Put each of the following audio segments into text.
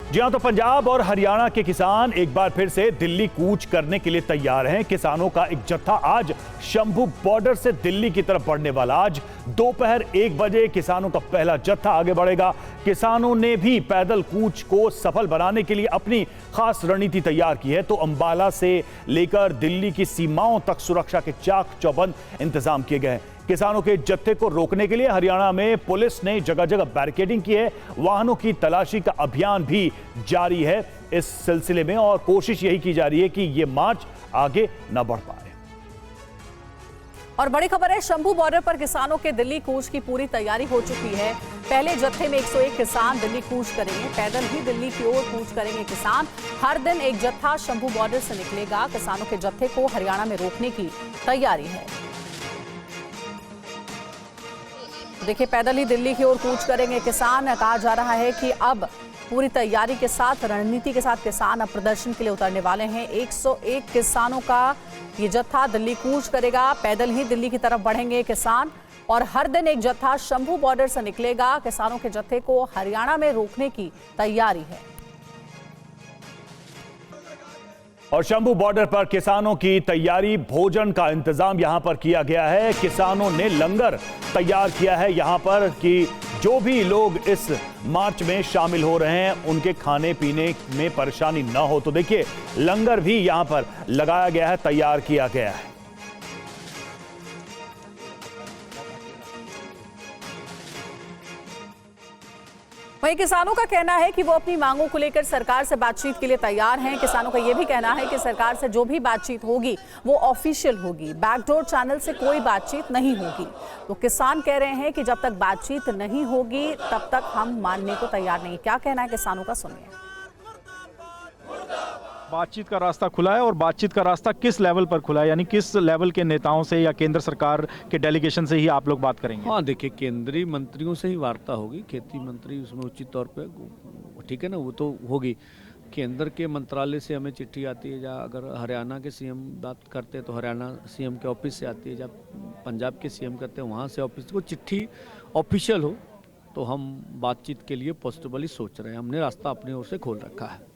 जी हां, तो पंजाब और हरियाणा के किसान एक बार फिर से दिल्ली कूच करने के लिए तैयार हैं। किसानों का एक जत्था आज शंभू बॉर्डर से दिल्ली की तरफ बढ़ने वाला। आज दोपहर 1 बजे किसानों का पहला जत्था आगे बढ़ेगा। किसानों ने भी पैदल कूच को सफल बनाने के लिए अपनी खास रणनीति तैयार की है। तो अंबाला से लेकर दिल्ली की सीमाओं तक सुरक्षा के चाक चौबंद इंतजाम किए गए हैं। किसानों के जत्थे को रोकने के लिए हरियाणा में पुलिस ने जगह जगह बैरिकेडिंग की है। वाहनों की तलाशी का अभियान भी जारी है इस सिलसिले में, और कोशिश यही की जा रही है कि ये मार्च आगे न बढ़ पाए। और बड़ी खबर है, शंभू बॉर्डर पर किसानों के दिल्ली कूच की पूरी तैयारी हो चुकी है। पहले जत्थे में 101 किसान दिल्ली कूच करेंगे। पैदल ही दिल्ली की ओर कूच करेंगे किसान। हर दिन एक जत्था शंभू बॉर्डर से निकलेगा। किसानों के जत्थे को हरियाणा में रोकने की तैयारी है। देखिए, पैदल ही दिल्ली की ओर कूच करेंगे किसान। कहा जा रहा है कि अब पूरी तैयारी के साथ, रणनीति के साथ किसान अब प्रदर्शन के लिए उतरने वाले हैं। 101 किसानों का ये जत्था दिल्ली कूच करेगा। पैदल ही दिल्ली की तरफ बढ़ेंगे किसान, और हर दिन एक जत्था शंभू बॉर्डर से निकलेगा। किसानों के जत्थे को हरियाणा में रोकने की तैयारी है। और शंभू बॉर्डर पर किसानों की तैयारी, भोजन का इंतजाम यहां पर किया गया है। किसानों ने लंगर तैयार किया है यहां पर कि जो भी लोग इस मार्च में शामिल हो रहे हैं उनके खाने पीने में परेशानी ना हो। तो देखिए, लंगर भी यहां पर लगाया गया है, तैयार किया गया है। वहीं किसानों का कहना है कि वो अपनी मांगों को लेकर सरकार से बातचीत के लिए तैयार हैं। किसानों का यह भी कहना है कि सरकार से जो भी बातचीत होगी वो ऑफिशियल होगी, बैकडोर चैनल से कोई बातचीत नहीं होगी। तो किसान कह रहे हैं कि जब तक बातचीत नहीं होगी तब तक हम मानने को तैयार नहीं। क्या कहना है किसानों का, सुनिए। बातचीत का रास्ता खुला है, और बातचीत का रास्ता किस लेवल पर खुला है, यानी किस लेवल के नेताओं से या केंद्र सरकार के डेलीगेशन से ही आप लोग बात करेंगे? हाँ, देखिए, केंद्रीय मंत्रियों से ही वार्ता होगी। खेती मंत्री उसमें उचित तौर पे, ठीक है ना, वो तो होगी। केंद्र के मंत्रालय से हमें चिट्ठी आती है, या अगर हरियाणा के सीएम बात करते हैं तो हरियाणा सीएम के ऑफिस से आती है। जब पंजाब के सीएम करते हैं वहाँ से ऑफिस को चिट्ठी ऑफिशियल हो तो हम बातचीत के लिए पॉसिबली सोच रहे हैं। हमने रास्ता अपनी ओर से खोल रखा है।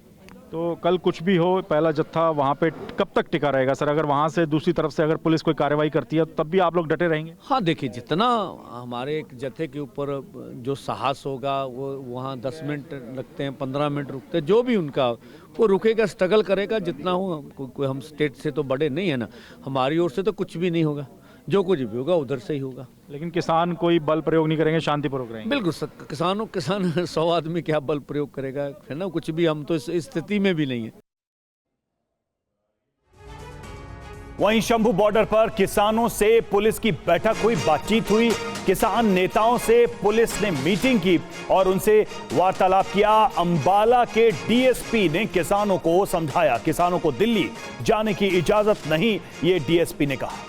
तो कल कुछ भी हो, पहला जत्था वहाँ पे कब तक टिका रहेगा सर? अगर वहाँ से दूसरी तरफ से अगर पुलिस कोई कार्रवाई करती है तब भी आप लोग डटे रहेंगे? हाँ, देखिए, जितना हमारे एक जत्थे के ऊपर जो साहस होगा, वो वहाँ 10 मिनट लगते हैं, 15 मिनट रुकते हैं, जो भी उनका वो रुकेगा, स्ट्रगल करेगा जितना हो। कोई हम स्टेट से तो बड़े नहीं है ना, हमारी ओर से तो कुछ भी नहीं होगा। जो कुछ भी होगा उधर से ही होगा। लेकिन किसान कोई बल प्रयोग नहीं करेंगे, शांतिपूर्वक रहेंगे? बिल्कुल, किसान 100 आदमी क्या बल प्रयोग करेगा, है ना, कुछ भी। हम तो इस स्थिति में भी नहीं है। वहीं शंभू बॉर्डर पर किसानों से पुलिस की बैठक हुई, बातचीत हुई। किसान नेताओं से पुलिस ने मीटिंग की और उनसे वार्तालाप किया। अंबाला के डीएसपी ने किसानों को समझाया, किसानों को दिल्ली जाने की इजाजत नहीं, ये डीएसपी ने कहा।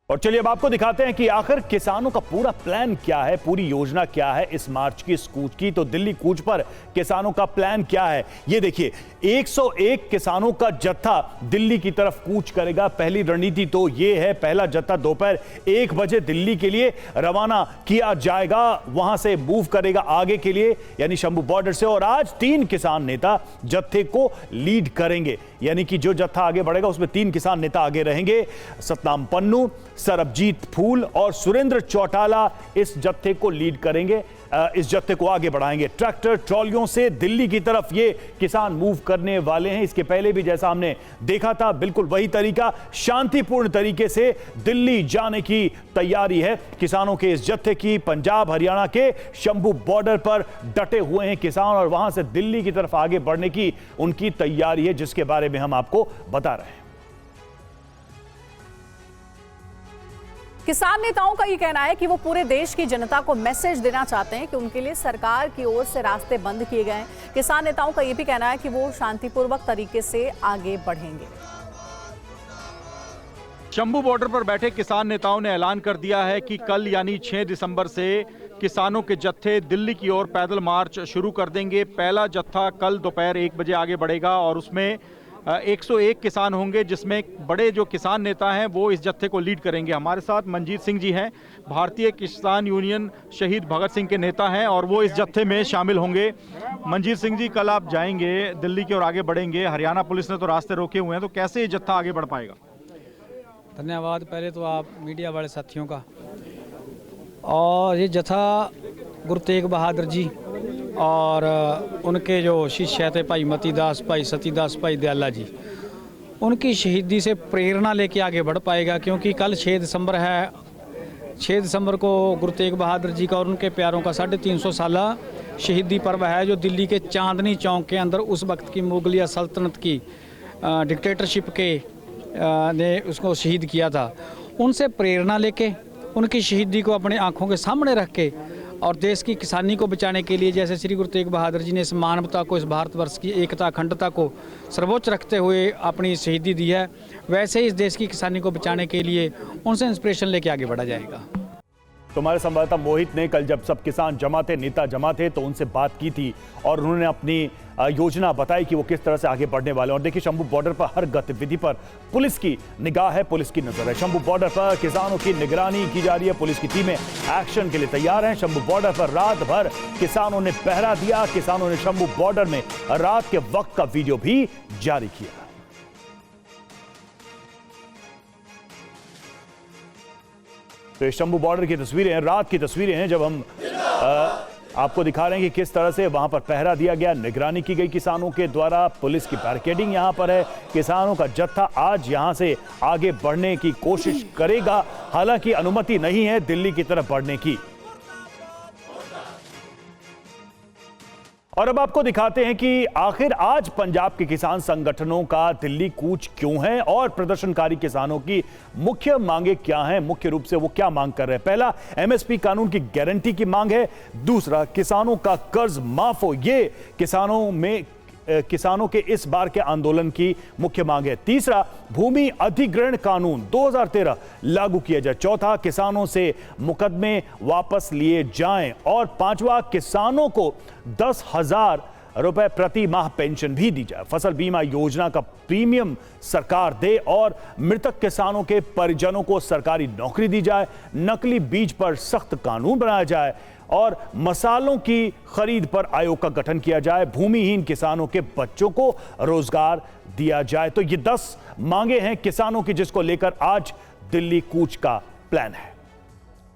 और चलिए अब आपको दिखाते हैं कि आखिर किसानों का पूरा प्लान क्या है, पूरी योजना क्या है इस मार्च की, इस कूच की। तो दिल्ली कूच पर किसानों का प्लान क्या है, ये देखिए। 101 किसानों का जत्था दिल्ली की तरफ कूच करेगा। पहली रणनीति तो ये है, पहला जत्था दोपहर 1 बजे दिल्ली के लिए रवाना किया जाएगा। वहां से मूव करेगा आगे के लिए, यानी शंभू बॉर्डर से। और आज 3 किसान नेता जत्थे को लीड करेंगे, यानी कि जो जत्था आगे बढ़ेगा उसमें 3 किसान नेता आगे रहेंगे। सतनाम पन्नू, सरबजीत फूल और सुरेंद्र चौटाला इस जत्थे को लीड करेंगे, इस जत्थे को आगे बढ़ाएंगे। ट्रैक्टर ट्रॉलियों से दिल्ली की तरफ ये किसान मूव करने वाले हैं। इसके पहले भी जैसा हमने देखा था, बिल्कुल वही तरीका, शांतिपूर्ण तरीके से दिल्ली जाने की तैयारी है किसानों के इस जत्थे की। पंजाब हरियाणा के शंभू बॉर्डर पर डटे हुए हैं किसान, और वहां से दिल्ली की तरफ आगे बढ़ने की उनकी तैयारी है, जिसके बारे में हम आपको बता रहे हैं। किसान नेताओं का ये कहना है कि वो पूरे देश की जनता को मैसेज देना चाहते हैं कि उनके लिए सरकार की ओर से रास्ते बंद किए गए हैं। किसान नेताओं का ये भी कहना है कि वो शांतिपूर्वक तरीके से आगे बढ़ेंगे। शंभू बॉर्डर पर बैठे किसान नेताओं ने ऐलान कर दिया है कि कल यानी 6 दिसंबर से किसानों के जत्थे दिल्ली की ओर पैदल मार्च शुरू कर देंगे। पहला जत्था कल दोपहर 1 बजे आगे बढ़ेगा और उसमें 101 किसान होंगे, जिसमें बड़े जो किसान नेता हैं वो इस जत्थे को लीड करेंगे। हमारे साथ मनजीत सिंह जी हैं, भारतीय किसान यूनियन शहीद भगत सिंह के नेता हैं और वो इस जत्थे में शामिल होंगे। मनजीत सिंह जी, कल आप जाएंगे दिल्ली की ओर, आगे बढ़ेंगे, हरियाणा पुलिस ने तो रास्ते रोके हुए हैं, तो कैसे ये जत्था आगे बढ़ पाएगा? धन्यवाद पहले तो आप मीडिया वाले साथियों का। और ये जत्था गुरु तेग बहादुर जी और उनके जो शिष्य थे भाई मतीदास, भाई सतीदास, भाई दयाला जी, उनकी शहीदी से प्रेरणा लेके आगे बढ़ पाएगा, क्योंकि कल 6 दिसंबर है। 6 दिसंबर को गुरु तेग बहादुर जी का और उनके प्यारों का 350 साला शहीदी पर्व है, जो दिल्ली के चांदनी चौक के अंदर उस वक्त की मुगलिया सल्तनत की डिक्टेटरशिप के ने उसको शहीद किया था। उनसे प्रेरणा लेके, उनकी शहीदी को अपने आंखों के सामने रख के और देश की किसानी को बचाने के लिए, जैसे श्री गुरु तेग बहादुर जी ने इस मानवता को, इस भारतवर्ष की एकता अखंडता को सर्वोच्च रखते हुए अपनी शहीदी दी है, वैसे ही इस देश की किसानी को बचाने के लिए उनसे इंस्पिरेशन लेके आगे बढ़ा जाएगा। तुम्हारे संवाददाता मोहित ने कल जब सब किसान जमा थे, नेता जमा थे, तो उनसे बात की थी और उन्होंने अपनी योजना बताई कि वो किस तरह से आगे बढ़ने वाले। और देखिए, शंभू बॉर्डर पर हर गतिविधि पर पुलिस की निगाह है, पुलिस की नजर है। शंभू बॉर्डर पर किसानों की निगरानी की जा रही है, पुलिस की टीमें एक्शन के लिए तैयार हैं। शंभू बॉर्डर पर रात भर किसानों ने पहरा दिया। किसानों ने शंभू बॉर्डर में रात के वक्त का वीडियो भी जारी किया। तो ये शंभू बॉर्डर की तस्वीरें हैं, रात की तस्वीरें हैं, जब हम आपको दिखा रहे हैं कि किस तरह से वहां पर पहरा दिया गया, निगरानी की गई किसानों के द्वारा। पुलिस की बैरिकेडिंग यहां पर है। किसानों का जत्था आज यहां से आगे बढ़ने की कोशिश करेगा, हालांकि अनुमति नहीं है दिल्ली की तरफ बढ़ने की। और अब आपको दिखाते हैं कि आखिर आज पंजाब के किसान संगठनों का दिल्ली कूच क्यों है और प्रदर्शनकारी किसानों की मुख्य मांगे क्या हैं, मुख्य रूप से वो क्या मांग कर रहे हैं। पहला, एमएसपी कानून की गारंटी की मांग है। दूसरा, किसानों का कर्ज माफ हो, ये किसानों के इस बार के आंदोलन की मुख्य मांग है। तीसरा, भूमि अधिग्रहण कानून 2013 लागू किया जाए। चौथा, किसानों से मुकदमे वापस लिए जाएं। और पांचवा, किसानों को 10,000 रुपए प्रति माह पेंशन भी दी जाए। फसल बीमा योजना का प्रीमियम सरकार दे और मृतक किसानों के परिजनों को सरकारी नौकरी दी जाए। नकली बीज पर सख्त कानून बनाया जाए और मसालों की खरीद पर आयोग का गठन किया जाए। भूमिहीन किसानों के बच्चों को रोजगार दिया जाए। तो ये 10 मांगे हैं किसानों की, जिसको लेकर आज दिल्ली कूच का प्लान है।